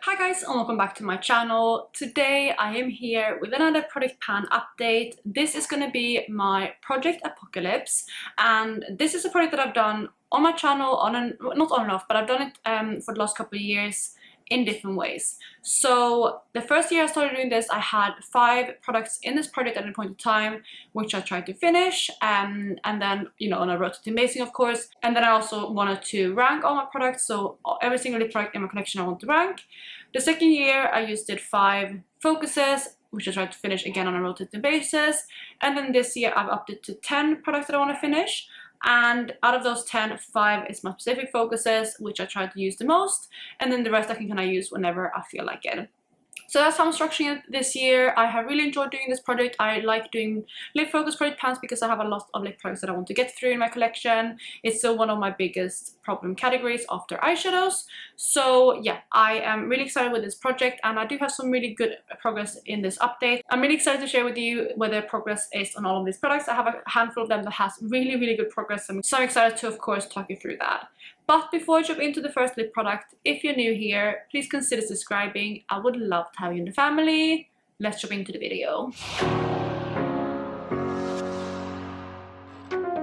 Hi guys, and welcome back to my channel. Today I am here with another product pan update. This is going to be my Project Apocalips, and this is a product that I've done on my channel not on and off, but I've done it for the last couple of years in different ways. So the first year I started doing this, I had 5 products in this project at a point in time, which I tried to finish, and then, you know, on a road to amazing, of course. And then I also wanted to rank all my products, so every single lip product in my collection I want to rank. The second year I just did 5 focuses, which I tried to finish again on a rotating basis. And then this year I've upped it to 10 products that I want to finish. And out of those 10, 5 is my specific focuses, which I try to use the most. And then the rest I can kind of use whenever I feel like it. So that's how I'm structuring it this year. I have really enjoyed doing this project. I like doing lip focus project pans because I have a lot of lip products that I want to get through in my collection. It's still one of my biggest problem categories after eyeshadows. So yeah, I am really excited with this project, and I do have some really good progress in this update. I'm really excited to share with you whether progress is on all of these products. I have a handful of them that has really good progress. I'm so excited to, of course, talk you through that. But before I jump into the first lip product, if you're new here, please consider subscribing. I would love to have you in the family. Let's jump into the video.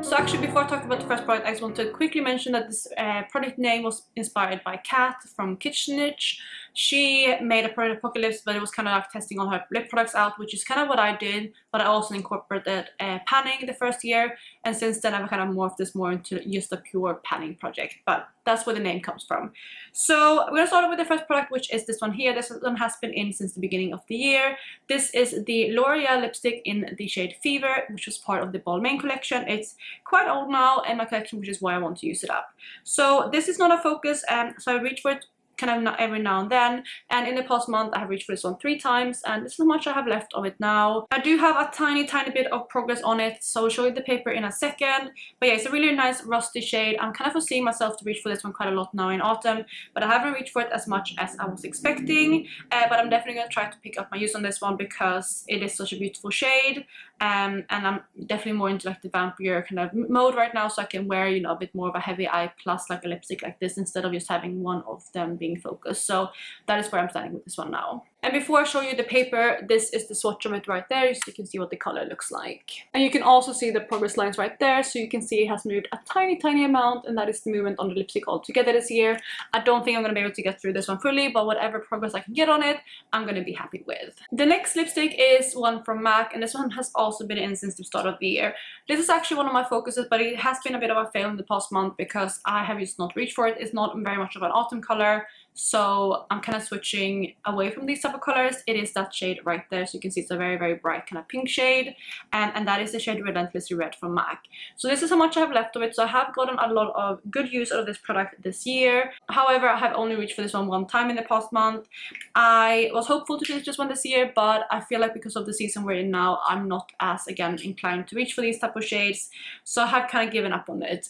So actually, before I talk about the first product, I just want to quickly mention that this product name was inspired by Kat from KitschSnitch. She made a Project Apocalips, but it was kind of like testing all her lip products out, which is kind of what I did, but I also incorporated panning the first year, and since then I've kind of morphed this more into just a pure panning project, but that's where the name comes from. So we're going to start with the first product, which is this one here. This one has been in since the beginning of the year. This is the L'Oreal lipstick in the shade Fever, which was part of the Balmain collection. It's quite old now in my collection, which is why I want to use it up. So this is not a focus, so I reach for it kind of every now and then, and in the past month I have reached for this one 3 times, and this is how much I have left of it now. I do have a tiny bit of progress on it, so I'll show you the paper in a second. But yeah, it's a really nice rusty shade. I'm kind of foreseeing myself to reach for this one quite a lot now in autumn, but I haven't reached for it as much as I was expecting. But I'm definitely going to try to pick up my use on this one because it is such a beautiful shade, and I'm definitely more into like the vampire kind of mode right now, so I can wear, you know, a bit more of a heavy eye plus like a lipstick like this instead of just having one of them being focused. So that is where I'm standing with this one now. And before I show you the paper, this is the swatch of it right there, so you can see what the color looks like. And you can also see the progress lines right there, so you can see it has moved a tiny amount, and that is the movement on the lipstick altogether this year. I don't think I'm going to be able to get through this one fully, but whatever progress I can get on it, I'm going to be happy with. The next lipstick is one from MAC, and this one has also been in since the start of the year. This is actually one of my focuses, but it has been a bit of a fail in the past month because I have just not reached for it. It's not very much of an autumn color, so I'm kind of switching away from these type of colors. It is that shade right there, so you can see it's a very bright kind of pink shade, and that is the shade Relentlessly Red from MAC. So this is how much I have left of it. So I have gotten a lot of good use out of this product this year. However, I have only reached for this one time in the past month. I was hopeful to finish this one this year, but I feel like because of the season we're in now, I'm not as again inclined to reach for these type of shades, so I have kind of given up on it.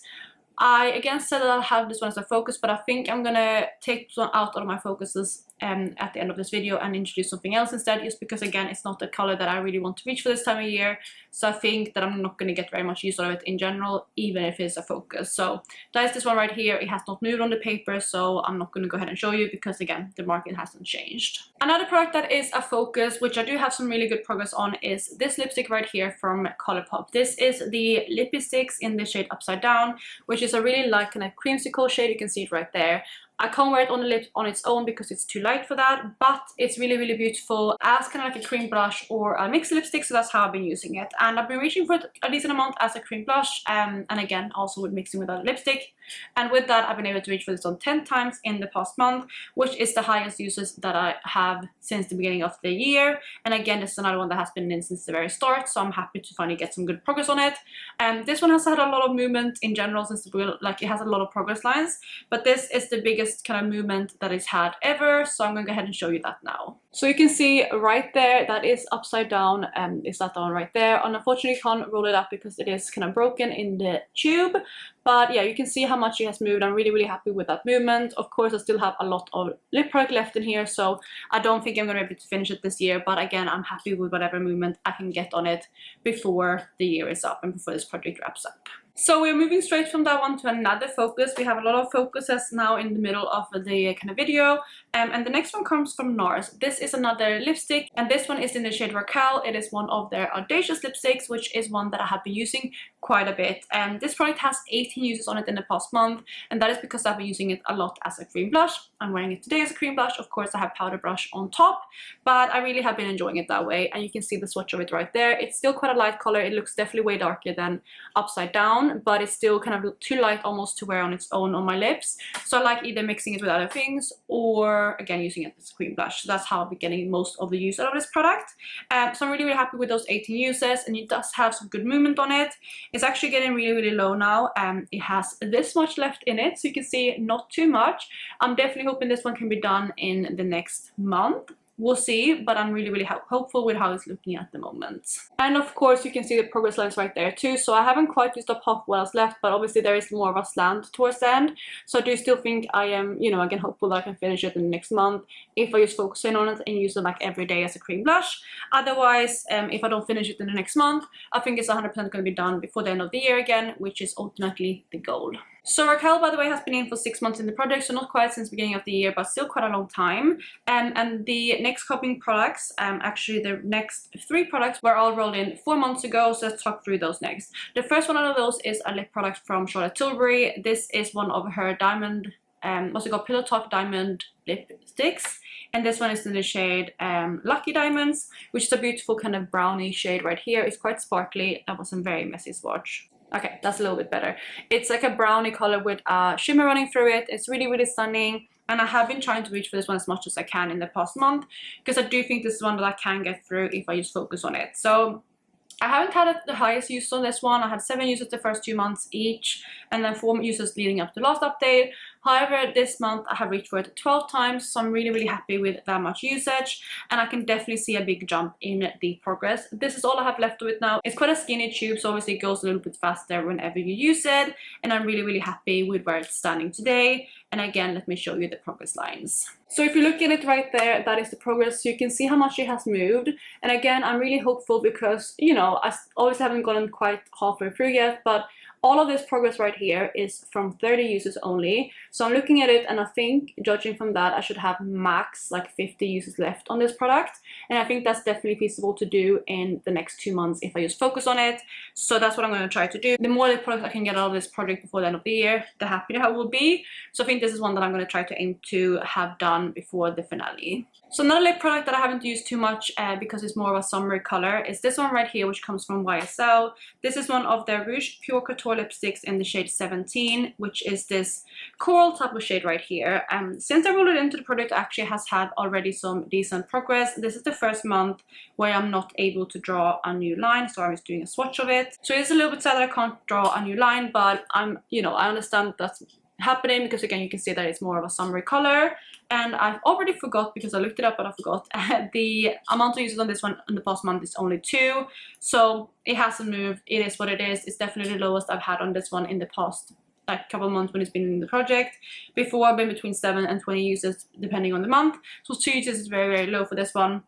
I again said that I'll have this one as a focus, but I think I'm gonna take this one out of my focuses at the end of this video and introduce something else instead, just because again it's not the color that I really want to reach for this time of year. So I think that I'm not going to get very much use out of it in general, even if it's a focus. So that is this one right here. It has not moved on the paper, so I'm not going to go ahead and show you because again the market hasn't changed. Another product that is a focus, which I do have some really good progress on, is this lipstick right here from Colourpop. This is the Lippy Sticks in the shade Upside Down, which is a really light kind of creamsicle shade. You can see it right there. I can't wear it on the lip on its own because it's too light for that, but it's really beautiful as kind of like a cream blush or a mixed lipstick, so that's how I've been using it. And I've been reaching for it a decent amount as a cream blush, and again also with mixing with a lipstick. And with that, I've been able to reach for this on 10 times in the past month, which is the highest uses that I have since the beginning of the year. And again, this is another one that has been in since the very start, so I'm happy to finally get some good progress on it. This one has had a lot of movement in general since it has a lot of progress lines, but this is the biggest kind of movement that it's had ever, so I'm going to go ahead and show you that now. So you can see right there, that is Upside Down, and is that one right there. Unfortunately, you can't roll it up because it is kind of broken in the tube, but yeah, you can see how much it has moved. I'm really happy with that movement. Of course, I still have a lot of lip product left in here, so I don't think I'm going to be able to finish it this year, but again, I'm happy with whatever movement I can get on it before the year is up and before this project wraps up. So we're moving straight from that one to another focus. We have a lot of focuses now in the middle of the kind of video. And the next one comes from Nars. This is another lipstick, and this one is in the shade Raquel. It is one of their audacious lipsticks, which is one that I have been using quite a bit. And this product has 18 uses on it in the past month, and that is because I've been using it a lot as a cream blush. I'm wearing it today as a cream blush. Of course, I have powder brush on top, but I really have been enjoying it that way. And you can see the swatch of it right there. It's still quite a light color. It looks definitely way darker than Upside Down, but it's still kind of too light almost to wear on its own on my lips. So I like either mixing it with other things or again using it as a cream blush. So that's how I'll be getting most of the use out of this product. So I'm really happy with those 18 uses, and it does have some good movement on it. It's actually getting really low now. It has this much left in it, so you can see not too much. I'm definitely hoping this one can be done in the next month. We'll see, but I'm really hopeful with how it's looking at the moment. And of course you can see the progress lines right there too, so I haven't quite used up half what else left, but obviously there is more of a slant towards the end. So I do still think I am, you know, again hopeful that I can finish it in the next month if I just focus in on it and use it like every day as a cream blush. Otherwise, if I don't finish it in the next month, I think it's 100% going to be done before the end of the year again, which is ultimately the goal. So Raquel, by the way, has been in for 6 months in the project, so not quite since the beginning of the year, but still quite a long time. And the next coming products, actually the next 3 products were all rolled in 4 months ago, so let's talk through those next. The first one out of those is a lip product from Tilbury. This is one of her diamond, what's it called, Pillow Talk Diamond lipsticks. And this one is in the shade Lucky Diamonds, which is a beautiful kind of brownie shade right here. It's quite sparkly. That was a very messy swatch. Okay, that's a little bit better. It's like a brownie color with a shimmer running through it. It's really stunning. And I have been trying to reach for this one as much as I can in the past month, because I do think this is one that I can get through if I just focus on it. So I haven't had the highest use on this one. I had 7 uses the first 2 months each, and then 4 uses leading up to the last update. However, this month I have reached for it 12 times, so I'm really happy with that much usage, and I can definitely see a big jump in the progress. This is all I have left of it now. It's quite a skinny tube, so obviously it goes a little bit faster whenever you use it, and I'm really happy with where it's standing today. And again, let me show you the progress lines. So if you look at it right there, that is the progress. So you can see how much it has moved. And again, I'm really hopeful because, you know, I always haven't gotten quite halfway through yet, but all of this progress right here is from 30 uses only. So I'm looking at it and I think, judging from that, I should have max like 50 uses left on this product. And I think that's definitely feasible to do in the next 2 months if I just focus on it. So that's what I'm going to try to do. The more the product I can get out of this project before the end of the year, the happier I will be. So I think this is one that I'm going to try to aim to have done before the finale. So another lip product that I haven't used too much because it's more of a summery color is this one right here, which comes from YSL. This is one of their Rouge Pure Couture lipsticks in the shade 17, which is this coral type of shade right here. Since I rolled it into the product, actually has had already some decent progress. This is the first month where I'm not able to draw a new line, so I was doing a swatch of it. So it's a little bit sad that I can't draw a new line, but I understand that's happening because again you can see that it's more of a summery color. And I've already forgot, because I looked it up but I forgot, the amount of uses on this one in the past month is only 2, so it hasn't moved. It is what it is. It's definitely the lowest I've had on this one in the past like couple of months when it's been in the project. Before I've been between 7 and 20 uses depending on the month, so 2 uses is very low for this one.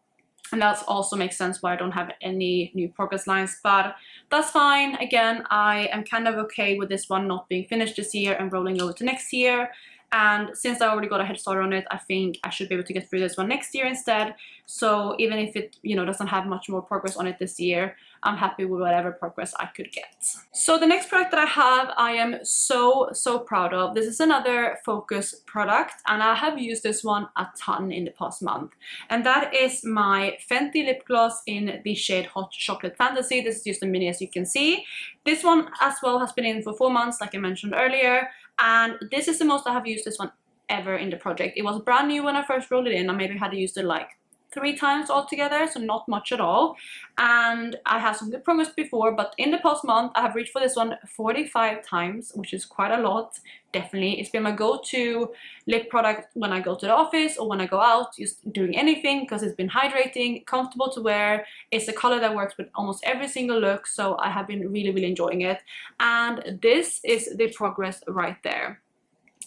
And that also makes sense why I don't have any new progress lines, but that's fine. Again, I am kind of okay with this one not being finished this year and rolling over to next year. And since I already got a head start on it, I think I should be able to get through this one next year instead. So even if it, doesn't have much more progress on it this year, I'm happy with whatever progress I could get. So the next product that I have, I am so proud of. This is another Focus product, and I have used this one a ton in the past month. And that is my Fenty lip gloss in the shade Hot Chocolate Fantasy. This is just a mini, as you can see. This one as well has been in for 4 months, like I mentioned earlier. And this is the most I have used this one ever in the project. It was brand new when I first rolled it in. I maybe had used it like 3 times altogether, so not much at all. And I have some good progress before, but in the past month I have reached for this one 45 times, which is quite a lot. Definitely, it's been my go-to lip product when I go to the office or when I go out, just doing anything, because it's been hydrating, comfortable to wear. It's a color that works with almost every single look, so I have been really enjoying it. And this is the progress right there.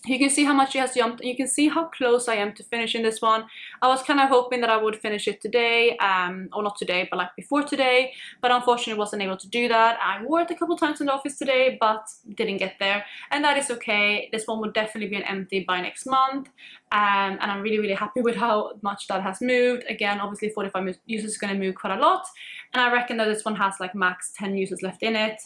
You can see how much it has jumped, and you can see how close I am to finishing this one. I was kind of hoping that I would finish it today, or not today, but like before today, but unfortunately wasn't able to do that. I wore it a couple times in the office today, but didn't get there, and that is okay. This one will definitely be an empty by next month, and I'm really happy with how much that has moved. Again, obviously 45 users is going to move quite a lot, and I reckon that this one has like max 10 users left in it,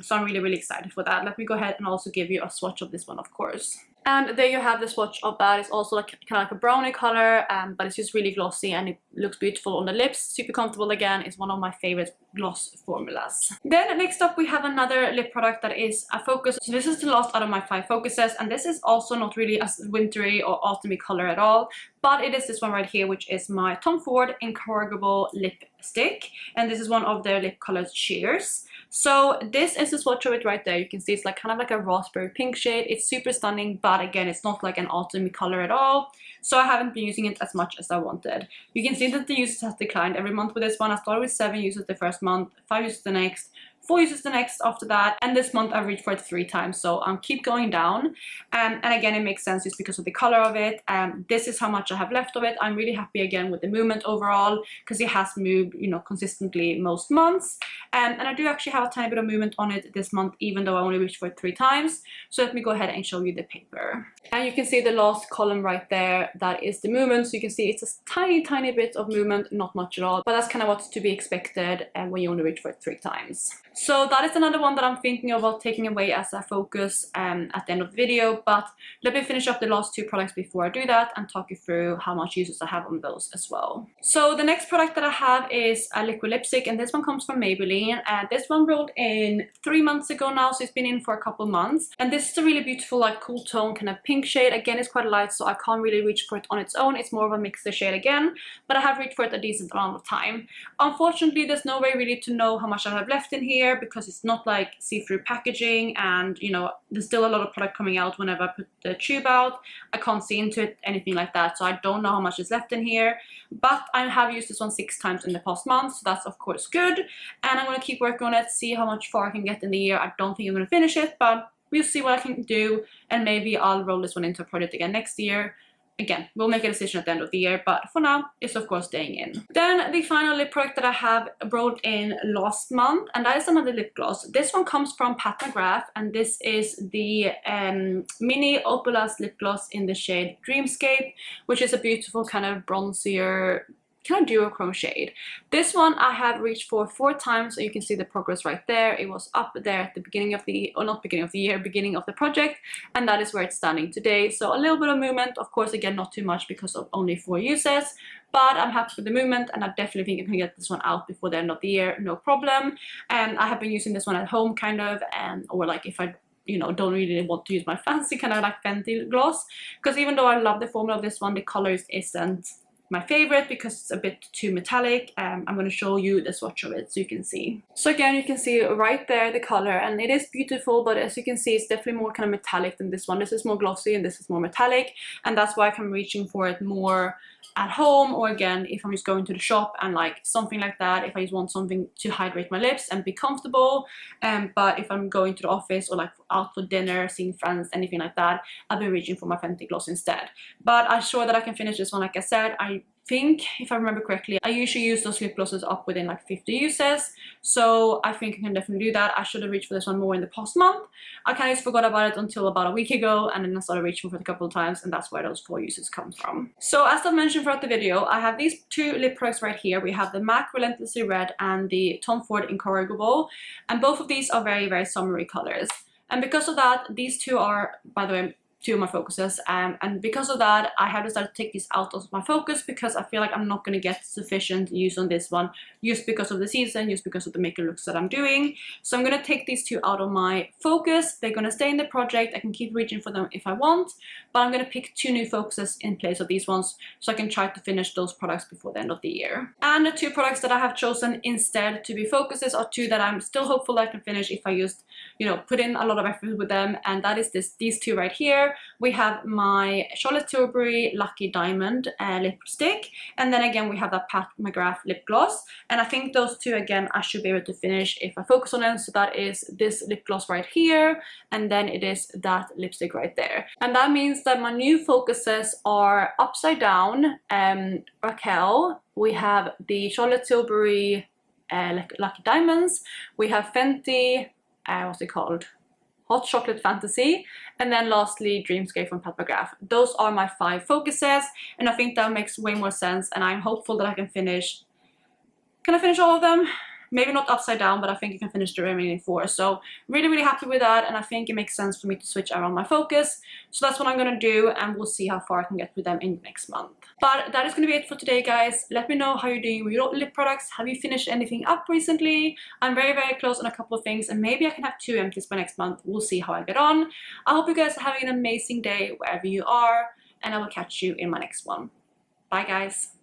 so I'm really excited for that. Let me go ahead and also give you a swatch of this one, of course. And there you have the swatch of that. It's also like kind of like a brownie color, but it's just really glossy and it looks beautiful on the lips. Super comfortable. Again, it's one of my favorite gloss formulas. Then next up we have another lip product that is a focus. So this is the last out of my 5 focuses, and this is also not really a wintry or autumny color at all, but it is this one right here, which is my Tom Ford Incorrigible Lipstick, and this is one of their lip colors Cheers. So this is the swatch of it right there. You can see it's like kind of like a raspberry pink shade. It's super stunning, but again, it's not like an autumny color at all. So I haven't been using it as much as I wanted. You can see that the users has declined every month with this one. I started with 7 users the first month, 5 users the next, 4 users the next after that, and this month I've reached for it 3 times, so I'm keep going down. And again, it makes sense just because of the color of it. This is how much I have left of it. I'm really happy again with the movement overall, because it has moved, you know, consistently most months. And I do actually have a tiny bit of movement on it this month, even though I only reached for it 3 times. So let me go ahead and show you the paper. And you can see the last column right there, that is the movement. So you can see it's a tiny bit of movement, not much at all, but that's kind of what's to be expected when you only reach for it 3 times. So that is another one that I'm thinking about taking away as a focus at the end of the video, but let me finish up the last 2 products before I do that and talk you through how much users I have on those as well. So the next product that I have is a liquid lipstick, and this one comes from Maybelline. This one rolled in 3 months ago now, so it's been in for a couple months, and this is a really beautiful like cool tone kind of pink shade. Again, it's quite light, so I can't really reach for it on its own. It's more of a mixer shade again, but I have reached for it a decent amount of time. Unfortunately, there's no way really to know how much I have left in here, because it's not like see-through packaging, and you know, there's still a lot of product coming out whenever I put the tube out. I can't see into it, anything like that, so I don't know how much is left in here, but I have used this one 6 times in the past month, so that's of course good, and I'm going to keep working on it, see how much far I can get in the year. I don't think I'm going to finish it, but we'll see what I can do, and maybe I'll roll this one into a project again next year. Again, we'll make a decision at the end of the year, but for now, it's of course staying in. Then the final lip product that I have rolled in last month, and that is another lip gloss. This one comes from McGrath, and this is the Mini Opulous lip gloss in the shade Dreamscape, which is a beautiful kind of bronzier, kind of duochrome shade. This one I have reached for 4 times, so you can see the progress right there. It was up there at the beginning of the, or not beginning of the year, beginning of the project, and that is where it's standing today. So a little bit of movement, of course, again, not too much because of only 4 uses, but I'm happy with the movement, and I definitely think I can get this one out before the end of the year, no problem. And I have been using this one at home kind of, and or like if I, you know, don't really want to use my fancy kind of like Fenty gloss, because even though I love the formula of this one, the colors isn't my favorite because it's a bit too metallic. I'm going to show you the swatch of it so you can see. So again, you can see right there the color, and it is beautiful, but as you can see, it's definitely more kind of metallic than this one. This is more glossy and this is more metallic, and that's why I'm reaching for it more at home, or again, if I'm just going to the shop and like something like that, if I just want something to hydrate my lips and be comfortable. But if I'm going to the office or like out for dinner, seeing friends, anything like that, I've been reaching for my Fenty gloss instead. But I'm sure that I can finish this one. Like I said, I think, if I remember correctly, I usually use those lip glosses up within like 50 uses, so I think I can definitely do that. I should have reached for this one more in the past month. I kind of just forgot about it until about a week ago, and then I started reaching for it a couple of times, and that's where those 4 uses come from. So as I mentioned throughout the video, I have these 2 lip products right here. We have the MAC Relentlessly Red and the Tom Ford Incorrigible, and both of these are very summery colors. And because of that, these 2 are, by the way, 2 of my focuses, and because of that, I have decided to take these out of my focus, because I feel like I'm not going to get sufficient use on this one, just because of the season, just because of the makeup looks that I'm doing. So I'm going to take these 2 out of my focus. They're going to stay in the project. I can keep reaching for them if I want, but I'm going to pick 2 new focuses in place of these ones, so I can try to finish those products before the end of the year. And the 2 products that I have chosen instead to be focuses are 2 that I'm still hopeful I can finish if I just, you know, put in a lot of effort with them, and that is these 2 right here. here we have my Charlotte Tilbury Lucky Diamond lipstick, and then again we have that Pat McGrath lip gloss, and I think those two again I should be able to finish if I focus on them. So that is this lip gloss right here, and then it is that lipstick right there. And that means that my new focuses are Upside Down, Raquel, we have the Charlotte Tilbury Lucky Diamonds, we have Fenty, what's it called? Hot Chocolate Fantasy, and then lastly Dreamscape from Pat McGrath. Those are my 5 focuses, and I think that makes way more sense, and I'm hopeful that I can finish. Can I finish all of them? Maybe not Upside Down, but I think I can finish the remaining 4. So really happy with that, and I think it makes sense for me to switch around my focus. So that's what I'm gonna do, and we'll see how far I can get with them in the next month. But that is gonna be it for today, guys. Let me know how you're doing with your lip products. Have you finished anything up recently? I'm very close on a couple of things, and maybe I can have 2 empties by next month. We'll see how I get on. I hope you guys are having an amazing day wherever you are, and I will catch you in my next one. Bye, guys.